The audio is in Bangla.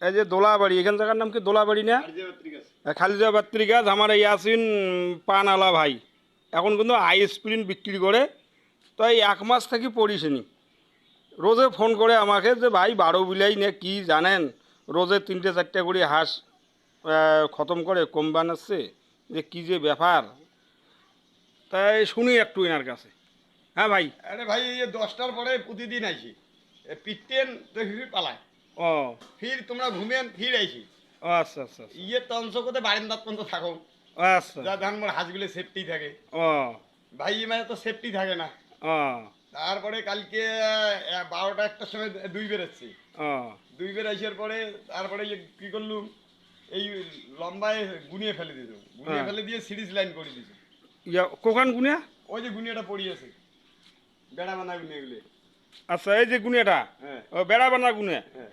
এই যে দোলাবাড়ি, এখান জায়গার নাম কি দোলাবাড়ি না? খালিজা বাত্রি গাছ। আমার এই ইয়াসিন পানওয়ালা ভাই এখন কিন্তু আইসক্রিম বিক্রি করে। তো এই 1 মাস থেকে পড়িসনি, রোজে ফোন করে আমাকে যে ভাই 12 বিলাই নে কি জানেন, রোজে 3-4টা করে হাঁস খতম করে কম বানাচ্ছে, যে কী যে ব্যাপার। তাই শুনি একটু এনার কাছে। হ্যাঁ ভাই। আরে ভাই এই 10টার পরে প্রতিদিন আইছি, পিটেন তো ফির পালায়, ও ফির তোমরা ঘুমেন ফির আইছি। ও আচ্ছা আচ্ছা আচ্ছা। ইয়ে তংশ করতে বারিন্দাত পর্যন্ত থাকো, ও আচ্ছা। যা ধান মোর হাঁসগুলো সেফটি থাকে। ও ভাই মানে তো সেফটি থাকে না। ও তারপরে কালকে 12টা 1টার সময় দুই বেরোচ্ছি, ও দুই বের আসার পরে তারপরে কি করলুম, এই লম্বায় গুনিয়ে ফেলে দিত, গুনিয়ে হ্যাঁ। ফেলে দিয়ে সিরিজ লাইন করে দিত। ইয়া কোকান গুনিয়া? ওই যে গুনিয়াটা পড়িয়েছে, বেড়া বানা গুনিয়ে গুলো। আচ্ছা, এই যে গুনিয়াটা, হ্যাঁ ও বেড়া বানা গুনিয়া। হ্যাঁ